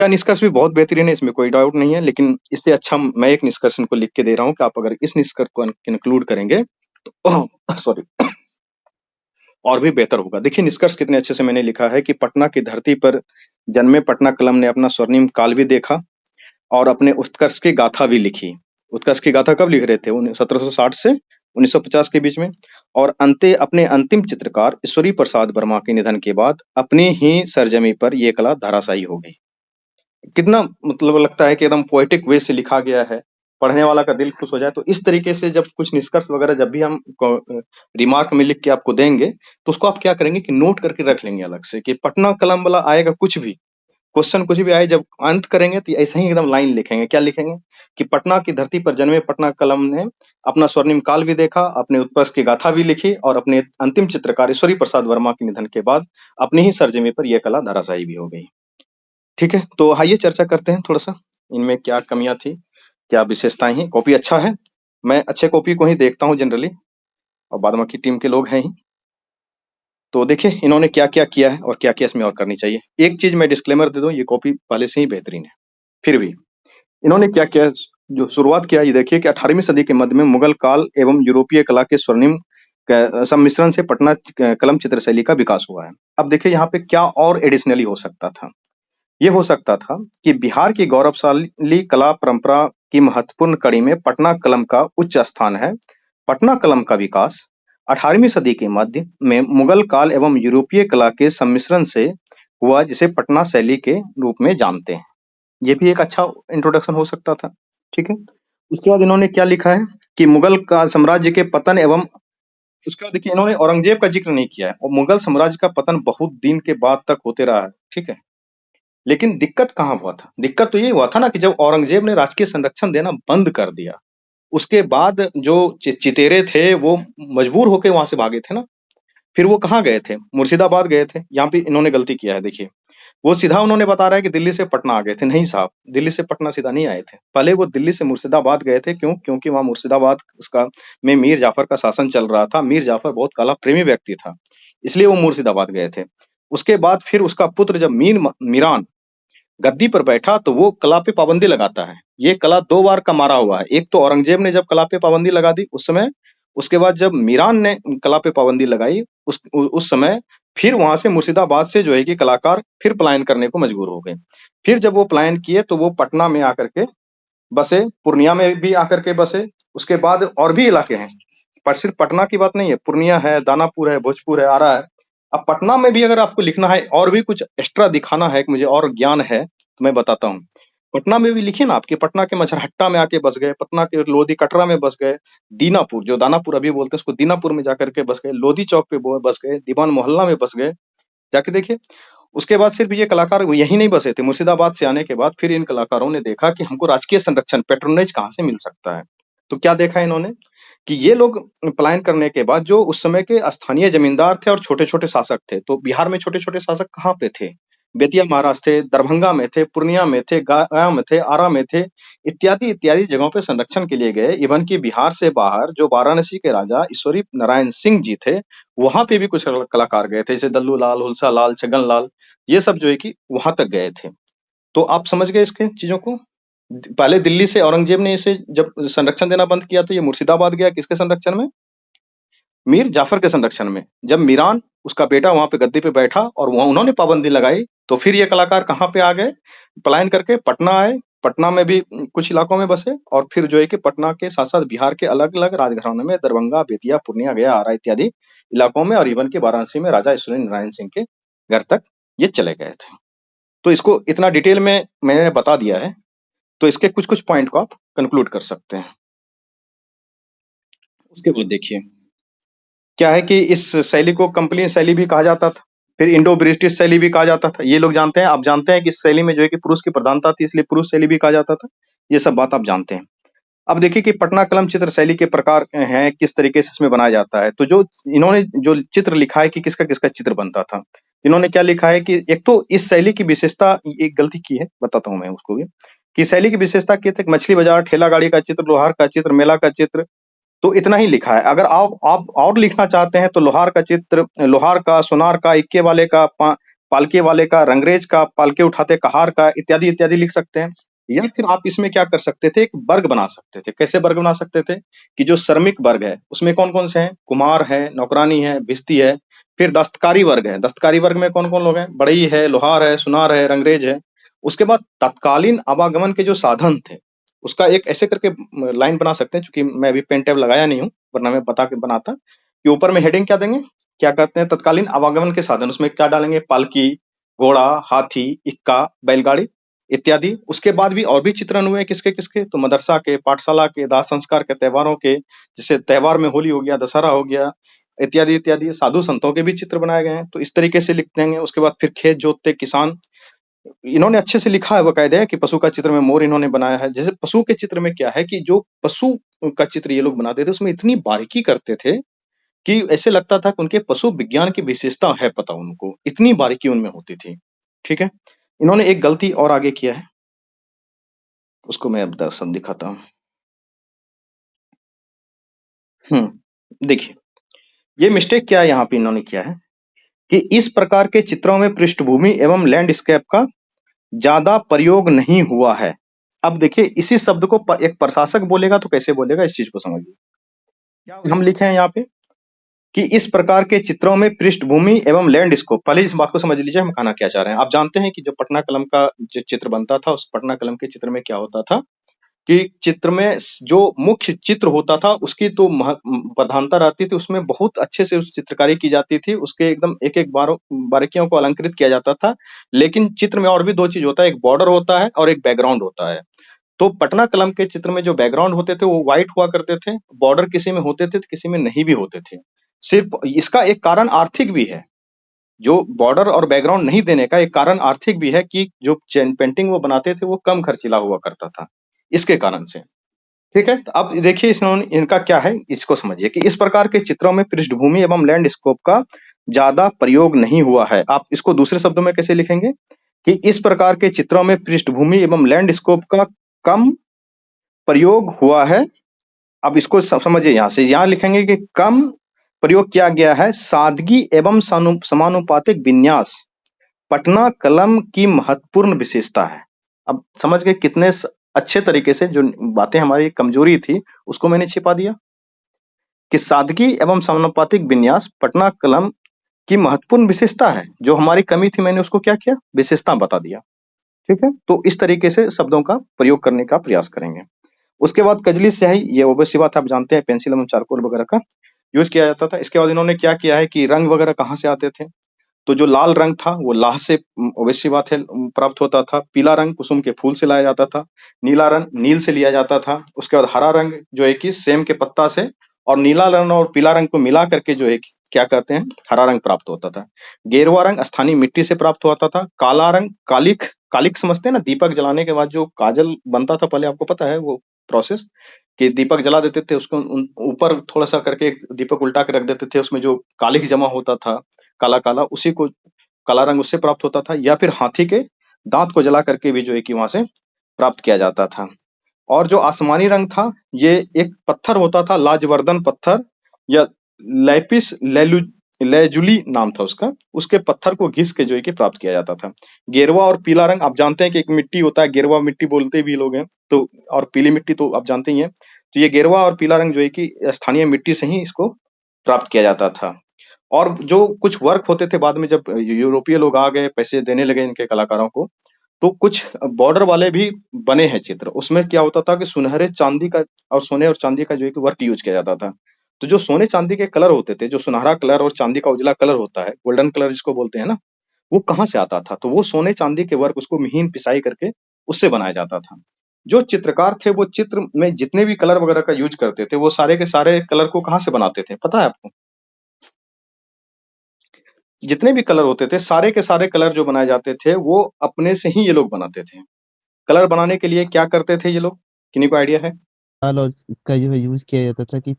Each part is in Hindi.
का निष्कर्ष भी बहुत बेहतरीन है, इसमें कोई डाउट नहीं है, लेकिन इससे अच्छा मैं एक निष्कर्ष इनको लिख के दे रहा हूँ कि आप अगर इस निष्कर्ष को इंक्लूड करेंगे तो सॉरी और भी बेहतर होगा। देखिए निष्कर्ष कितने अच्छे से मैंने लिखा है कि पटना की धरती पर जन्मे पटना कलम ने अपना स्वर्णिम काल भी देखा और अपने उत्कर्ष की गाथा भी लिखी। उत्कर्ष की गाथा कब लिख रहे थे? 1760 से 1950 के बीच में। और अपने अंतिम चित्रकार ईश्वरी प्रसाद वर्मा के निधन के बाद अपनी ही सरजमी पर ये कला धराशायी हो गई। कितना मतलब लगता है कि एकदम पोएटिक वे से लिखा गया है, पढ़ने वाला का दिल खुश हो जाए। तो इस तरीके से जब कुछ निष्कर्ष वगैरह जब भी हम रिमार्क में लिख के आपको देंगे तो उसको आप क्या करेंगे कि नोट करके रख लेंगे अलग से कि पटना कलम वाला आएगा कुछ भी क्वेश्चन कुछ भी आए, जब अंत करेंगे तो ऐसे ही एकदम लाइन लिखेंगे। क्या लिखेंगे कि पटना की धरती पर जन्मे पटना कलम ने अपना स्वर्णिम काल भी देखा, अपने उत्कर्ष की गाथा भी लिखी और अपने अंतिम चित्रकार ईश्वरी प्रसाद वर्मा के निधन के बाद अपनी ही सरजमी पर यह कला धराशायी भी हो गई। ठीक है, तो आइए चर्चा करते हैं थोड़ा सा इनमें क्या कमियां थी, क्या विशेषताएं हैं। कॉपी अच्छा है, मैं अच्छे कॉपी को ही देखता हूँ जनरली, और बाद बाकी टीम के लोग हैं ही। तो देखिए इन्होंने क्या क्या किया है और क्या क्या इसमें और करनी चाहिए। एक चीज मैं डिस्क्लेमर दे दूं, ये कॉपी पहले से ही बेहतरीन है, फिर भी इन्होंने क्या किया, जो शुरुआत किया ये देखिए कि 18वीं सदी के मध्य में मुगल काल एवं यूरोपीय कला के स्वर्णिम सम्मिश्रण से पटना कलम चित्र शैली का विकास हुआ है। अब देखिए यहाँ पे क्या और एडिशनली हो सकता था। ये हो सकता था कि बिहार की गौरवशाली कला परंपरा की महत्वपूर्ण कड़ी में पटना कलम का उच्च स्थान है। पटना कलम का विकास 18वीं सदी के मध्य में मुगल काल एवं यूरोपीय कला के सम्मिश्रण से हुआ, जिसे पटना शैली के रूप में जानते हैं। ये भी एक अच्छा इंट्रोडक्शन हो सकता था। ठीक है, उसके बाद इन्होंने क्या लिखा है कि मुगल का साम्राज्य के पतन एवं उसके बाद देखिए इन्होंने औरंगजेब का जिक्र नहीं किया है, और मुगल साम्राज्य का पतन बहुत दिन के बाद तक होते रहा है। ठीक है, लेकिन दिक्कत कहाँ हुआ था? दिक्कत तो ये हुआ था ना कि जब औरंगजेब ने राजकीय संरक्षण देना बंद कर दिया, उसके बाद जो चितेरे थे वो मजबूर होकर वहां से भागे थे ना। फिर वो कहाँ गए थे? मुर्शिदाबाद गए थे। यहाँ पे इन्होंने गलती किया है। देखिए वो सीधा उन्होंने बता रहा है कि दिल्ली से पटना आ गए थे। नहीं साहब, दिल्ली से पटना सीधा नहीं आए थे। पहले वो दिल्ली से मुर्शिदाबाद गए थे। क्यों? क्योंकि वहां मुर्शिदाबाद उसका में मीर जाफर का शासन चल रहा था। मीर जाफर बहुत कला प्रेमी व्यक्ति था, इसलिए वो मुर्शिदाबाद गए थे। उसके बाद फिर उसका पुत्र जब मीरान गद्दी पर बैठा तो वो कला पे पाबंदी लगाता है। ये कला दो बार का मारा हुआ है। एक तो औरंगजेब ने जब कला पे पाबंदी लगा दी उस समय, उसके बाद जब मीरान ने कला पे पाबंदी लगाई उस समय फिर वहां से मुर्शिदाबाद से जो है कि कलाकार फिर पलायन करने को मजबूर हो गए। फिर जब वो पलायन किए तो वो पटना में आकर के बसे, पूर्णिया में भी आकर के बसे। उसके बाद और भी इलाके हैं, पर सिर्फ पटना की बात नहीं है, पूर्णिया है, दानापुर है, भोजपुर है, आरा है। अब पटना में भी अगर आपको लिखना है और भी कुछ एक्स्ट्रा दिखाना है कि मुझे और ज्ञान है तो मैं बताता हूँ। पटना में भी लिखिए ना, आपके पटना के मछरहट्टा में आके बस गए, पटना के लोधी कटरा में बस गए, दीनापुर जो दानापुर अभी बोलते हैं उसको दीनापुर में जाकर के बस गए, लोधी चौक पे बस गए, दीवान मोहल्ला में बस गए। जाके देखिए। उसके बाद सिर्फ ये कलाकार यही नहीं बसे थे। मुर्शिदाबाद से आने के बाद फिर इन कलाकारों ने देखा कि हमको राजकीय संरक्षण पेट्रोनेज कहाँ से मिल सकता है। तो क्या देखा इन्होंने कि ये लोग पलायन करने के बाद जो उस समय के स्थानीय जमींदार थे और छोटे छोटे शासक थे, तो बिहार में छोटे छोटे शासक कहाँ पे थे? बेतिया महाराज थे, दरभंगा में थे, पूर्णिया में थे, गया में थे, आरा में थे, इत्यादि इत्यादि जगहों पे संरक्षण के लिए गए। इवन कि बिहार से बाहर जो वाराणसी के राजा ईश्वरी नारायण सिंह जी थे, वहां पे भी कुछ कलाकार गए थे, जैसे दल्लू लाल, हुलसा लाल, छगन लाल, ये सब जो है कि वहां तक गए थे। तो आप समझ गए इसके चीजों को। पहले दिल्ली से औरंगजेब ने इसे जब संरक्षण देना बंद किया तो ये मुर्शिदाबाद गया, किसके संरक्षण में? मीर जाफर के संरक्षण में। जब मीरान उसका बेटा वहां पे गद्दी पे बैठा और वहां उन्होंने पाबंदी लगाई, तो फिर ये कलाकार कहाँ पे आ गए? पलायन करके पटना आए। पटना में भी कुछ इलाकों में बसे, और फिर जो है कि पटना के साथ साथ बिहार के अलग अलग राजघरानों में, दरभंगा, बेतिया, पूर्णिया, गया, आरा इत्यादि इलाकों में, और इवन के वाराणसी में राजा ईश्वरी नारायण सिंह के घर तक ये चले गए थे। तो इसको इतना डिटेल में मैंने बता दिया है, तो इसके कुछ कुछ पॉइंट को आप कंक्लूड कर सकते हैं। उसके बाद देखिए क्या है कि इस शैली को कंपनी शैली भी कहा जाता था, फिर इंडो ब्रिटिश शैली भी कहा जाता था। ये लोग जानते हैं, आप जानते हैं कि इस शैली में जो है कि पुरुष की प्रधानता थी, इसलिए पुरुष शैली भी कहा जाता था। ये सब बात आप जानते हैं। अब देखिए कि पटना कलम चित्र शैली के प्रकार हैं, किस तरीके से इसमें बनाया जाता है। तो जो इन्होंने जो चित्र लिखा है कि किसका किसका चित्र बनता था, इन्होंने क्या लिखा है कि एक तो इस शैली की विशेषता, एक गलती की है, बताता हूँ मैं उसको भी, कि शैली की विशेषता क्या थी? मछली बाजार, ठेला गाड़ी का चित्र, लोहार का चित्र, मेला का चित्र, तो इतना ही लिखा है। अगर आप और लिखना चाहते हैं तो लोहार का चित्र, लोहार का, सोनार का, इक्के वाले का, पालके वाले का, रंगरेज का, पालके उठाते कहार का, इत्यादि इत्यादि लिख सकते हैं। या फिर आप इसमें क्या कर सकते थे, एक वर्ग बना सकते थे। कैसे वर्ग बना सकते थे कि जो श्रमिक वर्ग है उसमें कौन कौन से हैं, कुम्हार है, नौकरानी है, भिस्ती है। फिर दस्तकारी वर्ग है, दस्तकारी वर्ग में कौन कौन लोग हैं, बढ़ई है, लोहार है, सुनार है, रंगरेज है। उसके बाद तत्कालीन आवागमन के जो साधन थे उसका एक ऐसे करके लाइन बना सकते हैं, चूंकि मैं अभी पेन टैब लगाया नहीं हूँ, वरना मैं बता के बनाता कि ऊपर में हेडिंग क्या देंगे, क्या कहते हैं, तत्कालीन आवागमन के साधन। उसमें क्या डालेंगे, पालकी, घोड़ा, हाथी, इक्का, बैलगाड़ी इत्यादि। उसके बाद भी और भी चित्रण हुए किसके किसके, तो मदरसा के, पाठशाला के, दाह संस्कार के, त्योहारों के, जैसे त्योहार में होली हो गया, दशहरा हो गया, इत्यादि इत्यादि। साधु संतों के भी चित्र बनाए गए हैं, तो इस तरीके से लिखते हैं। उसके बाद फिर खेत जोतते किसान, इन्होंने अच्छे से लिखा है बकायदे कि पशु का चित्र में मोर इन्होंने बनाया है। जैसे पशु के चित्र में क्या है कि जो पशु का चित्र ये लोग बनाते थे उसमें इतनी बारीकी करते थे कि ऐसे लगता था कि उनके पशु विज्ञान की विशेषता है, पता उनको, इतनी बारीकी उनमें होती थी। ठीक है। इन्होंने एक गलती और आगे किया है, उसको मैं अब दर्शन दिखाता हूँ। देखिए, ये मिस्टेक क्या है यहाँ पे इन्होंने किया है कि इस प्रकार के चित्रों में पृष्ठभूमि एवं लैंडस्केप का ज्यादा प्रयोग नहीं हुआ है। अब देखिए, इसी शब्द को एक प्रशासक बोलेगा तो कैसे बोलेगा, इस चीज को समझिए। क्या हम लिखे हैं यहाँ पे कि इस प्रकार के चित्रों में पृष्ठभूमि एवं लैंडस्केप, पहले इस बात को समझ लीजिए हम कहना क्या चाह रहे हैं। आप जानते हैं कि जब पटना कलम का जो चित्र बनता था, उस पटना कलम के चित्र में क्या होता था कि चित्र में जो मुख्य चित्र होता था उसकी तो प्रधानता रहती थी, उसमें बहुत अच्छे से उस चित्रकारी की जाती थी, उसके एकदम एक एक बारीकियों को अलंकृत किया जाता था। लेकिन चित्र में और भी दो चीज होता है, एक बॉर्डर होता है और एक बैकग्राउंड होता है। तो पटना कलम के चित्र में जो बैकग्राउंड होते थे वो व्हाइट हुआ करते थे, बॉर्डर किसी में होते थे तो किसी में नहीं भी होते थे। सिर्फ इसका एक कारण आर्थिक भी है, जो बॉर्डर और बैकग्राउंड नहीं देने का एक कारण आर्थिक भी है कि जो पेंटिंग वो बनाते थे वो कम खर्चीला हुआ करता था, इसके कारण से। ठीक है, तो अब देखिए इन्होंने, इनका क्या है, इसको समझिए कि इस प्रकार के चित्रों में पृष्ठभूमि एवं लैंडस्केप का ज्यादा प्रयोग नहीं हुआ है। आप इसको दूसरे शब्दों में कैसे लिखेंगे कि इस प्रकार के चित्रों में पृष्ठभूमि एवं लैंडस्केप का कम प्रयोग हुआ है। अब इसको समझिए, यहाँ से यहाँ लिखेंगे कि कम प्रयोग किया गया है। सादगी एवं समानुपातिक विन्यास पटना कलम की महत्वपूर्ण विशेषता है। अब समझ गए कितने अच्छे तरीके से जो बातें हमारी कमजोरी थी उसको मैंने छिपा दिया कि सादगी एवं समानुपातिक विन्यास पटना कलम की महत्वपूर्ण विशेषता है। जो हमारी कमी थी मैंने उसको क्या किया, विशेषता बता दिया। ठीक है, तो इस तरीके से शब्दों का प्रयोग करने का प्रयास करेंगे। उसके बाद कजली स्याही, ये ओबवियस सी बात आप जानते हैं, पेंसिल एवं चारकोल वगैरह का यूज किया जाता था। इसके बाद इन्होंने क्या किया है कि रंग वगैरह कहाँ से आते थे, तो जो लाल रंग था वो लाह से ओबवियस सी बात है प्राप्त होता था। पीला रंग कुसुम के फूल से लाया जाता था। नीला रंग नील से लिया जाता था। उसके बाद हरा रंग जो है कि सेम के पत्ता से, और नीला रंग और पीला रंग को मिला करके जो है कि क्या कहते हैं, हरा रंग प्राप्त होता था। गेरुआ रंग स्थानीय मिट्टी से प्राप्त होता था। काला रंग कालिख, कालिख समझते हैं ना, दीपक जलाने के बाद जो काजल बनता था, पहले आपको पता है वो प्रोसेस, कि दीपक जला देते थे, उसको ऊपर थोड़ा सा करके एक दीपक उल्टा के रख देते थे, उसमें जो कालिख जमा होता था काला काला, उसी को काला रंग उससे प्राप्त होता था। या फिर हाथी के दांत को जला करके भी जो है कि वहां से प्राप्त किया जाता था। और जो आसमानी रंग था, ये एक पत्थर होता था, लाजवर्दन पत्थर या लैपिस लेजुली नाम था उसका, उसके पत्थर को घिस के जो है कि प्राप्त किया जाता था। गेरुआ और पीला रंग आप जानते हैं कि एक मिट्टी होता है, गेरुआ मिट्टी बोलते भी लोग हैं, तो और पीली मिट्टी तो आप जानते ही हैं। तो ये गेरुआ और पीला रंग जो है कि स्थानीय मिट्टी से ही इसको प्राप्त किया जाता था। और जो कुछ वर्क होते थे बाद में, जब यूरोपीय लोग आ गए, पैसे देने लगे इनके कलाकारों को, तो कुछ बॉर्डर वाले भी बने हैं चित्र। उसमें क्या होता था कि सुनहरे चांदी का और सोने और चांदी का जो है कि वर्क यूज किया जाता था। तो जो सोने चांदी के कलर होते थे, जो सुनहरा कलर और चांदी का उजला कलर होता है, गोल्डन कलर जिसको बोलते हैं ना, वो कहाँ से आता था, तो वो सोने चांदी के वर्क, उसको महीन पिसाई करके उससे बनाया जाता था। जो चित्रकार थे वो चित्र में जितने भी कलर वगैरह का यूज करते थे, वो सारे के सारे कलर को कहाँ से बनाते थे पता है आपको? जितने भी कलर होते थे, सारे के सारे कलर जो बनाए जाते थे वो अपने से ही ये लोग बनाते थे। कलर बनाने के लिए क्या करते थे ये लोग, किन्हीं को आइडिया है? लाल और इसका जो है यूज किया जाता था कि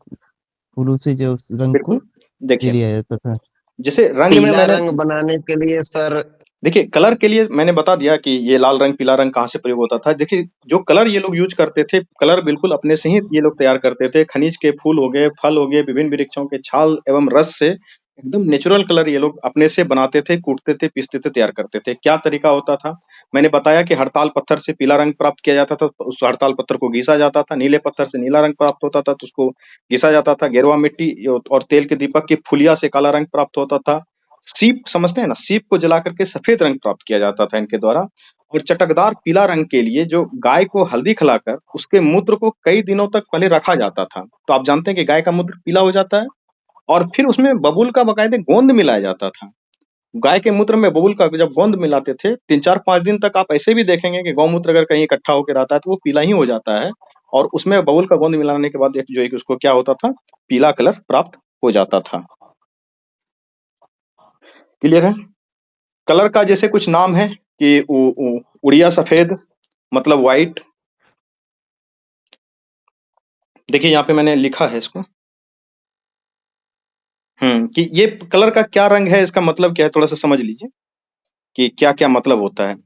फूलों से जो उस रंग को बिल्कुल। ले देखिए, लिया जाता था। जैसे रंग में पीला मैंने, रंग बनाने के लिए सर। देखिए कलर के लिए मैंने बता दिया कि ये लाल रंग पीला रंग कहाँ से प्रयोग होता था। देखिए जो कलर ये लोग यूज करते थे, कलर बिल्कुल अपने से ही ये लोग तैयार करते थे। खनिज के फूल हो गए, फल हो गए, विभिन्न वृक्षों के छाल एवं रस से एकदम नेचुरल कलर ये लोग अपने से बनाते थे, कूटते थे, पीसते थे, तैयार करते थे। क्या तरीका होता था? मैंने बताया कि हड़ताल पत्थर से पीला रंग प्राप्त किया जाता था, तो उस हड़ताल पत्थर को घिसा जाता था। नीले पत्थर से नीला रंग प्राप्त होता था, तो उसको घिसा जाता था। गेरुआ मिट्टी और तेल के दीपक की फुलिया से काला रंग प्राप्त होता था। सीप समझते हैं ना? सीप को जला करके सफेद रंग प्राप्त किया जाता था इनके द्वारा। और चटकदार पीला रंग के लिए जो गाय को हल्दी खिलाकर उसके मूत्र को कई दिनों तक पहले रखा जाता था। तो आप जानते हैं कि गाय का मूत्र पीला हो जाता है, और फिर उसमें बबूल का बाकायदे गोंद मिलाया जाता था। गाय के मूत्र में बबूल का जब गोंद मिलाते थे, 3-4-5 दिन तक आप ऐसे भी देखेंगे कि गौमूत्र अगर कहीं इकट्ठा होके रहता है तो वो पीला ही हो जाता है। और उसमें बबूल का गोंद मिलाने के बाद एक जो है कि उसको क्या होता था, पीला कलर प्राप्त हो जाता था। क्लियर है? कलर का जैसे कुछ नाम है कि उड़िया सफेद मतलब व्हाइट। देखिए यहाँ पे मैंने लिखा है इसको, कि ये कलर का क्या रंग है, इसका मतलब क्या है, थोड़ा सा समझ लीजिए कि क्या क्या मतलब होता है।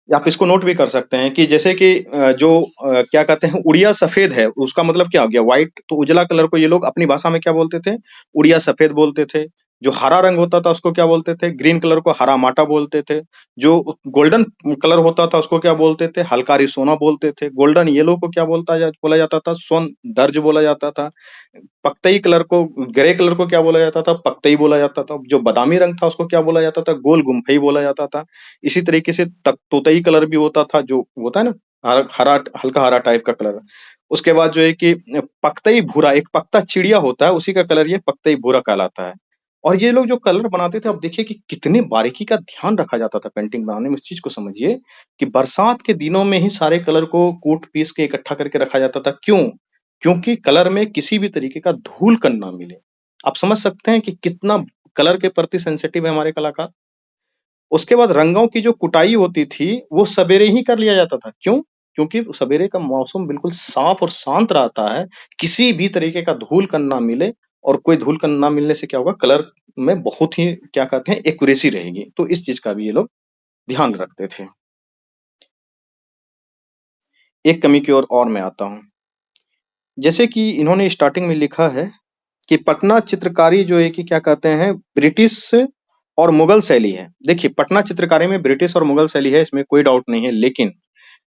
आप इसको नोट भी कर सकते हैं कि जैसे कि क्या कहते हैं, उड़िया सफेद है, उसका मतलब क्या हो गया, व्हाइट। तो उजला कलर को ये लोग अपनी भाषा में क्या बोलते थे, उड़िया सफेद बोलते थे। जो हरा रंग होता था उसको क्या बोलते थे, ग्रीन कलर को हरा माटा बोलते थे। जो गोल्डन कलर होता था उसको क्या बोलते थे, हल्कारी सोना बोलते थे। गोल्डन येलो को क्या बोला जाता था, सोन दर्ज बोला जाता था। पक्तई कलर को, ग्रे कलर को क्या बोला जाता था, पक्तई बोला जाता था। जो बादामी रंग था उसको क्या बोला जाता था, गोल गुम्फई बोला जाता था। इसी तरीके से तोतई कलर भी होता था, जो होता है ना, हरा, हल्का हरा टाइप का कलर। उसके बाद जो है कि पक्तई भूरा, एक पक्ता चिड़िया होता है, उसी का कलर ये पक्तई भूरा कहलाता है। और ये लोग जो कलर बनाते थे, अब देखिए कि कितनी बारीकी का ध्यान रखा जाता था पेंटिंग बनाने में। इस चीज को समझिए कि बरसात के दिनों में ही सारे कलर को कूट पीस के इकट्ठा करके रखा जाता था। क्यों? क्योंकि कलर में किसी भी तरीके का धूल कण ना मिले। आप समझ सकते हैं कि कितना कलर के प्रति सेंसिटिव है हमारे कलाकार। उसके बाद रंगों की जो कुटाई होती थी, वो सवेरे ही कर लिया जाता था। क्यों? क्योंकि सवेरे का मौसम बिल्कुल साफ और शांत रहता है, किसी भी तरीके का धूल कण ना मिले। और कोई धूल कण ना मिलने से क्या होगा, कलर में बहुत ही क्या कहते हैं, एक्यूरेसी रहेगी। तो इस चीज का भी ये लोग ध्यान रखते थे। एक कमी की ओर और मैं आता हूँ। जैसे कि इन्होंने स्टार्टिंग में लिखा है कि पटना चित्रकारी जो है कि क्या कहते हैं, ब्रिटिश और मुगल शैली है। देखिए, पटना चित्रकारी में ब्रिटिश और मुगल शैली है, इसमें कोई डाउट नहीं है। लेकिन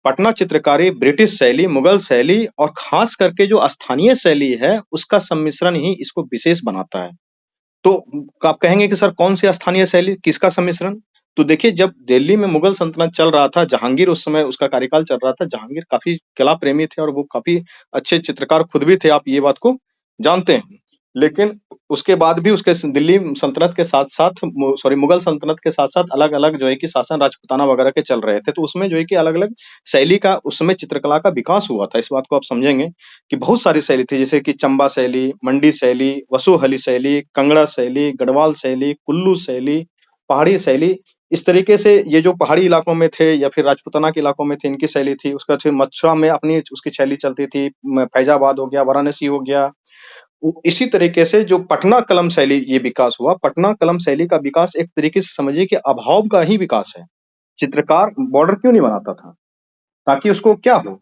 पटना चित्रकारी ब्रिटिश शैली, मुगल शैली और खास करके जो स्थानीय शैली है, उसका सम्मिश्रण ही इसको विशेष बनाता है। तो आप कहेंगे कि सर कौन सी स्थानीय शैली, किसका सम्मिश्रण? तो देखिए, जब दिल्ली में मुगल सल्तनत चल रहा था, जहांगीर उस समय उसका कार्यकाल चल रहा था। जहांगीर काफी कला प्रेमी थे और वो काफी अच्छे चित्रकार खुद भी थे, आप ये बात को जानते हैं। लेकिन उसके बाद भी उसके दिल्ली सल्तनत के साथ साथ, सॉरी, मुगल सल्तनत के साथ साथ अलग अलग जो है कि शासन राजपूताना वगैरह के चल रहे थे। तो उसमें जो है कि अलग अलग शैली का उस समय चित्रकला का विकास हुआ था। इस बात को आप समझेंगे कि बहुत सारी शैली थी, जैसे कि चंबा शैली, मंडी शैली, वसुहली शैली, कंगड़ा शैली, गढ़वाल शैली, कुल्लू शैली, पहाड़ी शैली। इस तरीके से ये जो पहाड़ी इलाकों में थे या फिर राजपूताना के इलाकों में थे, इनकी शैली थी। उसका फिर मथुरा में अपनी उसकी शैली चलती थी। फैजाबाद हो गया, वाराणसी हो गया। इसी तरीके से जो पटना कलम शैली ये विकास हुआ, पटना कलम शैली का विकास एक तरीके से समझिए कि अभाव का ही विकास है। चित्रकार बॉर्डर क्यों नहीं बनाता था? ताकि उसको क्या हो,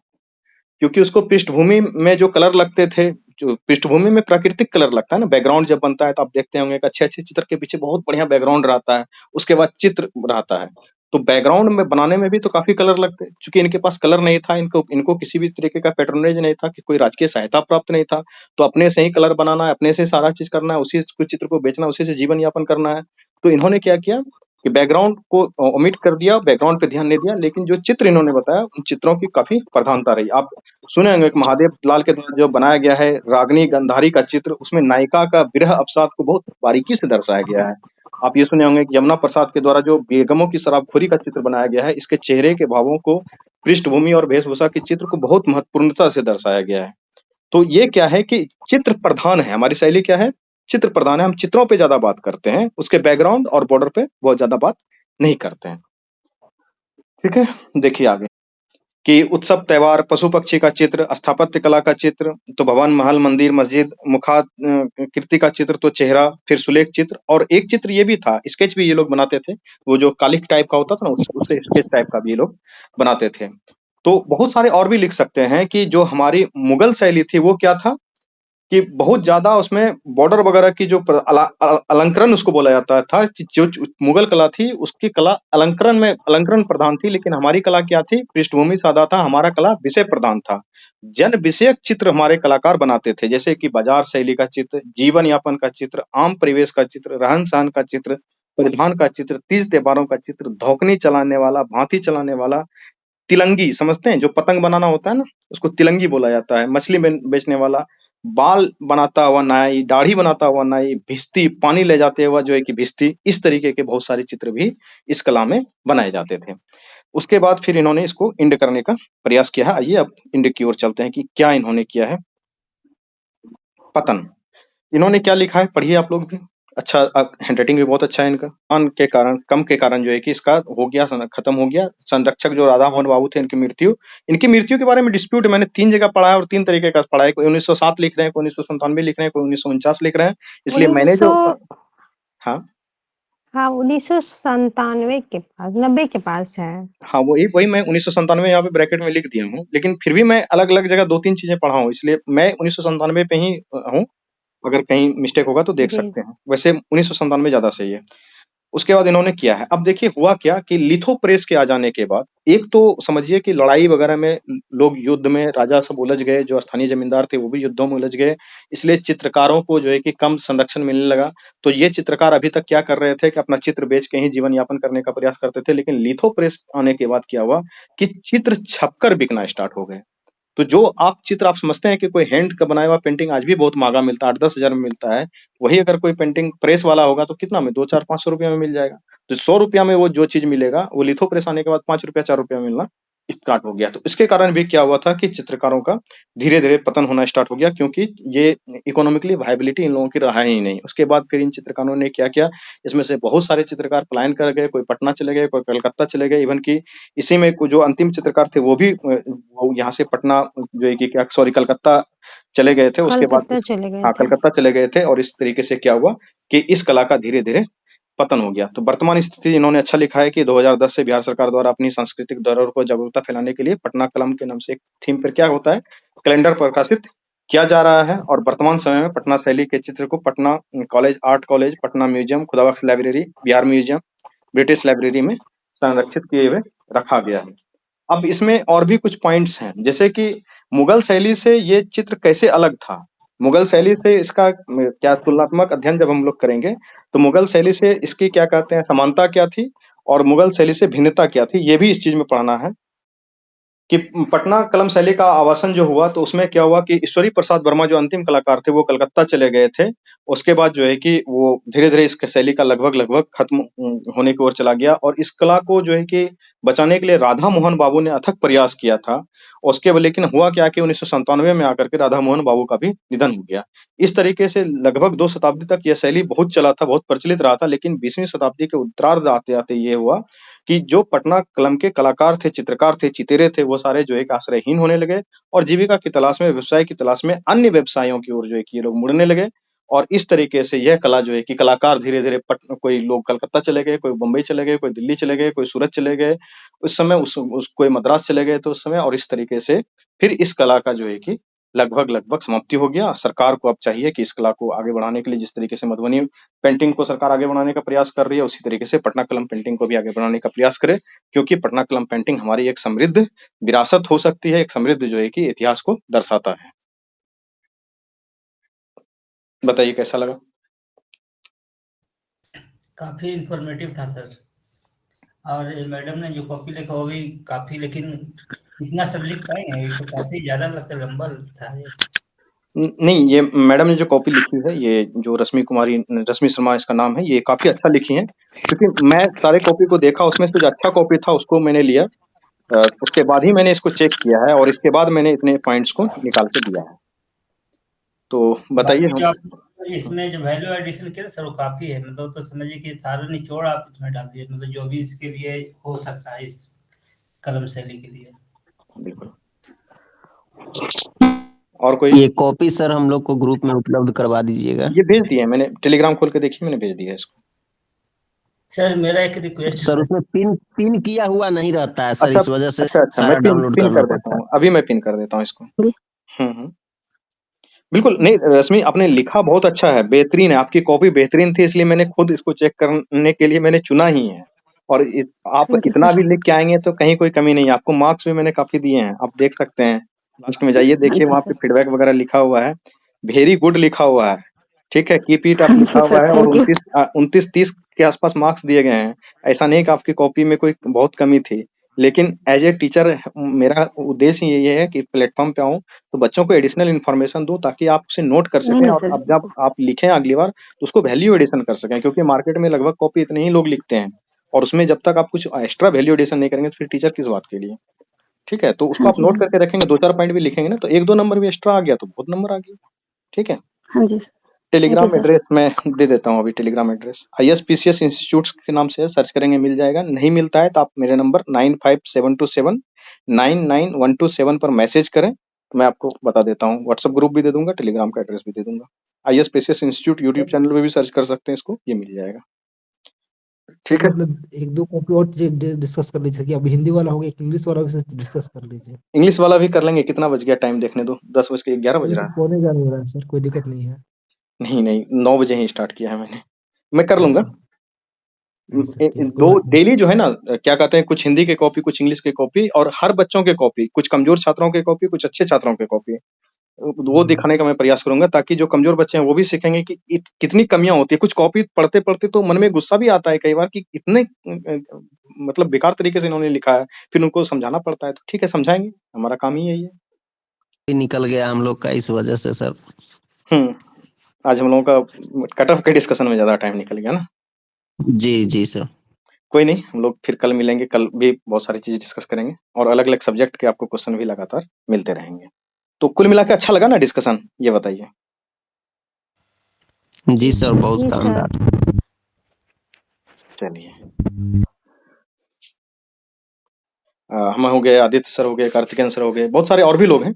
क्योंकि उसको पृष्ठभूमि में जो कलर लगते थे, जो पृष्ठभूमि में प्राकृतिक कलर लगता है ना, बैकग्राउंड जब बनता है तो आप देखते होंगे कि अच्छे अच्छे चित्र के पीछे बहुत बढ़िया बैकग्राउंड रहता है, उसके बाद चित्र रहता है। तो बैकग्राउंड में बनाने में भी तो काफी कलर लगते हैं। चूंकि इनके पास कलर नहीं था, इनको इनको किसी भी तरीके का पैट्रोनेज नहीं था, कि कोई राजकीय सहायता प्राप्त नहीं था। तो अपने से ही कलर बनाना है, अपने से सारा चीज करना है, उसी चित्र को बेचना, उसी से जीवन यापन करना है। तो इन्होंने क्या किया कि बैकग्राउंड को ओमिट कर दिया, बैकग्राउंड पे ध्यान नहीं दिया। लेकिन जो चित्र इन्होंने बताया, उन चित्रों की काफी प्रधानता रही। आप सुने होंगे कि महादेव लाल के द्वारा जो बनाया गया है रागनी गंधारी का चित्र, उसमें नायिका का विरह अवसाद को बहुत बारीकी से दर्शाया गया है। आप ये सुने होंगे कि यमुना प्रसाद के द्वारा जो बेगमों की शराबखोरी का चित्र बनाया गया है, इसके चेहरे के भावों को, पृष्ठभूमि और वेशभूषा के चित्र को बहुत महत्वपूर्णता से दर्शाया गया है। तो ये क्या है कि चित्र प्रधान है, हमारी शैली क्या है, चित्र प्रधान है। हम चित्रों पे ज्यादा बात करते हैं, उसके बैकग्राउंड और बॉर्डर पे बहुत ज्यादा बात नहीं करते हैं। ठीक है, देखिए आगे कि उत्सव त्योहार, पशु पक्षी का चित्र, स्थापत्य कला का चित्र, तो भवन महल मंदिर मस्जिद, कृति का चित्र, तो चेहरा, फिर सुलेख चित्र। और एक चित्र ये भी था, स्केच भी ये लोग बनाते थे। वो जो कालिख टाइप का होता था ना, उससे स्केच टाइप का भी ये लोग बनाते थे। तो बहुत सारे और भी लिख सकते हैं कि जो हमारी मुगल शैली थी वो क्या था, कि बहुत ज़्यादा उसमें बॉर्डर वगैरह की जो अलंकरण उसको बोला जाता था कि जो मुगल कला थी उसकी कला अलंकरण प्रधान थी, लेकिन हमारी कला क्या थी? पृष्ठभूमि सादा था, हमारा कला विषय प्रधान था। जन विषयक चित्र हमारे कलाकार बनाते थे, जैसे कि बाजार शैली का चित्र, जीवन यापन का चित्र, आम परिवेश का चित्र, रहन सहन का चित्र, परिधान का चित्र, तीज त्योहारों का चित्र, धौकनी चलाने वाला, भांति चलाने वाला, तिलंगी समझते हैं? जो पतंग बनाना होता है ना, उसको तिलंगी बोला जाता है। मछली बेचने वाला, बाल बनाता हुआ नाई, दाढ़ी बनाता हुआ नाई, भिश्ती, पानी ले जाते हुआ जो है कि भिश्ती, इस तरीके के बहुत सारे चित्र भी इस कला में बनाए जाते थे। उसके बाद फिर इन्होंने इसको इंड करने का प्रयास किया है। आइए अब इंड की ओर चलते हैं कि क्या इन्होंने किया है। पतन, इन्होंने क्या लिखा है पढ़िए आप लोग भी। अच्छा, हैंडराइटिंग भी बहुत अच्छा है इनका। कम के कारण जो है कि इसका हो गया, खत्म हो गया। संरक्षक जो राधा मोहन बाबू थे, इनकी मृत्यु के बारे में डिस्प्यूट मैंने 3 जगह पढ़ा है और 3 तरीके का पढ़ा है। कोई 1907 लिख रहे हैं, कोई 1997 लिख रहे हैं, कोई 1949 लिख रहे हैं। इसलिए मैंने 1900 जो हाँ हाँ 1997 के पास 90 के पास है। हाँ, वही मैं 1997 यहाँ पे ब्रैकेट में लिख दिया हूँ, लेकिन फिर भी मैं अलग-अलग जगह 2-3 चीजें पढ़ा हूँ, इसलिए मैं 1997 पे ही हूँ। अगर कहीं मिस्टेक होगा तो देख जी सकते हैं। वैसे 1997 ज्यादा सही है। उसके बाद इन्होंने किया है। अब देखिए हुआ क्या कि लिथो प्रेस के आ जाने के बाद एक तो समझिए कि लड़ाई वगैरह में लोग युद्ध में राजा सब उलझ गए, जो स्थानीय जमींदार थे वो भी युद्धों में उलझ गए। इसलिए चित्रकारों को जो है कि कम संरक्षण मिलने लगा। तो ये चित्रकार अभी तक क्या कर रहे थे कि अपना चित्र बेच के ही जीवन यापन करने का प्रयास करते थे, लेकिन लिथो प्रेस आने के बाद क्या हुआ कि चित्र छपकर बिकना स्टार्ट हो गए। तो जो चित्र आप समझते हैं कि कोई हैंड का बनाया हुआ पेंटिंग आज भी बहुत महंगा मिलता है, 8-10 हजार में मिलता है। वही अगर कोई पेंटिंग प्रेस वाला होगा तो कितना में 2-4-500 रुपया में मिल जाएगा। तो 100 रुपया में वो जो चीज मिलेगा वो लिथो प्रेस आने के बाद 5 रुपया 4 रुपया में मिलना स्टार्ट हो गया। तो इसके कारण भी क्या हुआ था कि चित्रकारों का धीरे धीरे पतन होना स्टार्ट हो गया, क्योंकि ये इकोनॉमिकली वायबिलिटी इन लोगों की रहा ही नहीं। उसके बाद फिर इन चित्रकारों ने क्या किया, इसमें से बहुत सारे चित्रकार पलायन कर गए, कोई पटना चले गए, कोई कलकत्ता चले गए। इवन की इसी में जो अंतिम चित्रकार थे वो भी वो यहाँ से पटना जो है कि क्या सॉरी कलकत्ता चले गए थे। उसके बाद कलकत्ता चले गए हाँ, थे। कलकत्ता चले गए थे। और इस तरीके से क्या हुआ कि इस कला का धीरे धीरे पतन हो गया। तो वर्तमान स्थिति इन्होंने अच्छा लिखा है कि 2010 से बिहार सरकार द्वारा अपनी सांस्कृतिक धरोहर को जागरूकता फैलाने के लिए पटना कलम के नाम से एक थीम पर क्या होता है, कैलेंडर प्रकाशित किया जा रहा है। और वर्तमान समय में पटना शैली के चित्र को Patna college, art college, Patna museum, Khudabakhsh library, Bihar museum, British library में संरक्षित किए हुए रखा गया है। अब इसमें और भी कुछ पॉइंट्स हैं, जैसे कि मुगल शैली से ये चित्र कैसे अलग था। मुगल शैली से इसका क्या तुलनात्मक अध्ययन जब हम लोग करेंगे तो मुगल शैली से इसकी क्या कहते हैं समानता क्या थी और मुगल शैली से भिन्नता क्या थी, ये भी इस चीज में पढ़ना है। कि पटना कलम शैली का आवासन जो हुआ तो उसमें क्या हुआ कि ईश्वरी प्रसाद वर्मा जो अंतिम कलाकार थे वो कलकत्ता चले गए थे। उसके बाद जो है कि वो धीरे धीरे इस शैली का लगभग खत्म होने की ओर चला गया। और इस कला को जो है कि बचाने के लिए राधा मोहन बाबू ने अथक प्रयास किया था। उसके बाद लेकिन हुआ क्या कि 1997 में आकर के राधा मोहन बाबू का भी निधन हो गया। इस तरीके से लगभग 2 शताब्दी तक यह शैली बहुत चला था, बहुत प्रचलित रहा था। लेकिन 20वीं शताब्दी के उत्तरार्ध आते आते ये हुआ कि जो पटना कलम के कलाकार थे, चित्रकार थे, चितेरे थे, वो सारे जो है कि आश्रयहीन होने लगे और जीविका की तलाश में, व्यवसाय की तलाश में अन्य व्यवसायों की ओर जो है कि ये लोग मुड़ने लगे। और इस तरीके से यह कला जो है कि कलाकार धीरे धीरे कोई लोग कलकत्ता चले गए, कोई बम्बई चले गए, कोई दिल्ली चले गए, कोई सूरत चले गए। उस समय कोई मद्रास चले गए तो उस समय। और इस तरीके से फिर इस कला का जो है कि लगभग समाप्ति हो गया। सरकार को अब चाहिए कि इस कला को आगे बढ़ाने के लिए जिस तरीके से मधुबनी पेंटिंग को सरकार आगे बढ़ाने का प्रयास कर रही है, उसी तरीके से पटना कलम पेंटिंग को भी आगे बढ़ाने का प्रयास करे, क्योंकि पटना कलम पेंटिंग हमारी एक समृद्ध विरासत हो सकती है, एक समृद्ध जो है कि इतिहास को दर्शाता है। बताइए कैसा लगा? काफी इंफॉर्मेटिव था सर। और मैडम ने जो कॉपी लिखा वो भी काफी, लेकिन इतना सब लिख पाएंगे? ये तो काफी ज्यादा लगता है, लंबा था ये। नहीं, ये मैडम ने जो कॉपी लिखी है, ये जो रश्मि शर्मा इसका नाम है, ये काफी अच्छा लिखी है। क्योंकि मैं सारे कॉपी को देखा, उसमें से जो अच्छा कॉपी था उसको मैंने लिया। उसके बाद ही मैंने इसको चेक किया है और इसके बाद मैंने इतने पॉइंट्स को निकाल के दिया है। तो बताइए बाकी जो हम आप इसमें जो वैल्यू एडिशन किया सर वो काफी है, मतलब तो समझिए कि सारा निचोड़ आप इसमें डाल दिए, मतलब जो भी इसके लिए हो सकता है इस कलम शैली के लिए। बिल्कुल। और कोई? ये कॉपी सर हम लोग को ग्रुप में उपलब्ध करवा दीजिएगा। ये भेज दिया है मैंने, टेलीग्राम खोल के देखिए, मैंने भेज दिया है इसको। सर मेरा एक रिक्वेस्ट सर उसमें पिन किया हुआ नहीं रहता है सर, अच्छा इस वजह से अच्छा, मैं सारा डाउनलोड पिन करना कर देता पड़ता है। हूँ, अभी मैं पिन कर देता हूँ इसको। बिल्कुल नहीं रश्मि, आपने लिखा बहुत अच्छा है, बेहतरीन है, आपकी कॉपी बेहतरीन थी, इसलिए मैंने खुद इसको चेक करने के लिए मैंने चुना ही है। और आप थैंक यू इतना सर। भी लिख के आएंगे तो कहीं कोई कमी नहीं है। आपको मार्क्स भी मैंने काफी दिए हैं, आप देख सकते हैं, लास्ट में जाइए देखिए, थैंक यू वहाँ पे सर। फीडबैक वगैरह लिखा हुआ है, वेरी गुड लिखा हुआ है, ठीक है, कीप इट आप थैंक लिखा यू हुआ सर। है, और थैंक यू। 29-30 के आसपास मार्क्स दिए गए हैं। ऐसा नहीं कि आपकी कॉपी में कोई बहुत कमी थी, लेकिन एज ए टीचर मेरा उद्देश्य ये है कि प्लेटफॉर्म पे आऊं तो बच्चों को एडिशनल इन्फॉर्मेशन दूं, ताकि आप उसे नोट कर नहीं सकें, नहीं और अब जब सर। आप लिखें अगली बार तो उसको वैल्यू एडिशन कर सकें, क्योंकि मार्केट में लगभग कॉपी इतने ही लोग लिखते हैं, और उसमें जब तक आप कुछ एक्स्ट्रा वैल्यू एडिशन नहीं करेंगे तो फिर टीचर किस बात के लिए। ठीक है, तो उसको हाँ आप जी। नोट करके रखेंगे, 2-4 पॉइंट भी लिखेंगे ना, तो 1-2 नंबर भी एक्स्ट्रा आ गया तो बहुत नंबर आ गया। ठीक है, हाँ जी sir. Thank you Telegram sir. Address मैं दे देता हूँ अभी, टेलीग्राम एड्रेस ISPCS इंस्टीट्यूट्स के नाम से सर्च करेंगे मिल जाएगा, नहीं मिलता है तो आप मेरे नंबर 9572799127 पर मैसेज करें, तो मैं आपको बता देता हूँ। व्हाट्सएप ग्रुप भी दे दूंगा, टेलीग्राम का एड्रेस भी दे दूंगा। ISPCS इंस्टीट्यूट यूट्यूब चैनल पे भी सर्च कर सकते हैं इसको, ये मिल जाएगा। सर ठीक है, मतलब एक दो कॉपी और डिस्कस कर लीजिए कि अभी हिंदी वाला हो गया, एक इंग्लिश वाला भी डिस्कस कर लीजिए। इंग्लिश वाला भी कर लेंगे। कितना बज गया, टाइम देखने दो, 10:11 बज अभी रहा सर है। 11:45 हो रहा है सर, कोई दिक्कत नहीं है। नहीं नहीं, 9 बजे ही स्टार्ट किया है मैंने, मैं कर लूंगा। अच्छा जी सर, ठीक है, कोई दो बात नहीं। डेली जो है ना, क्या कहते हैं, कुछ हिंदी के कॉपी, कुछ इंग्लिश के कॉपी, और हर बच्चों के कॉपी, कुछ कमजोर छात्रों के कॉपी, कुछ अच्छे छात्रों के कॉपी, वो जी दिखाने का मैं प्रयास करूंगा, ताकि जो कमजोर बच्चे हैं वो भी सीखेंगे कि कितनी कमियां होती है। कुछ कॉपी पढ़ते पढ़ते तो मन में गुस्सा भी आता है कई बार कि इतने मतलब बेकार तरीके से इन्होंने लिखा है, फिर उनको समझाना पड़ता है। तो ठीक है, समझाएंगे, हमारा काम ही यही है। निकल गया हम लोग का इस वजह से सर। आज हम लोगों का कट ऑफ के डिस्कशन में ज्यादा टाइम निकल गया ना। जी जी सर। कोई नहीं, हम लोग फिर कल मिलेंगे, कल भी बहुत सारी चीजें डिस्कस करेंगे, और अलग अलग सब्जेक्ट के आपको क्वेश्चन भी लगातार मिलते रहेंगे। तो कुल मिला के अच्छा लगा ना डिस्कशन, ये बताइए। जी सर, बहुत जी शानदार। सर। चलिए, हम हो गए, आदित्य सर हो गए, कार्तिकेयन सर हो गए, बहुत सारे और भी लोग हैं,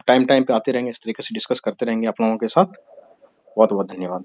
टाइम टाइम पे आते रहेंगे, इस तरीके से डिस्कस करते रहेंगे आप लोगों के साथ। बहुत बहुत धन्यवाद।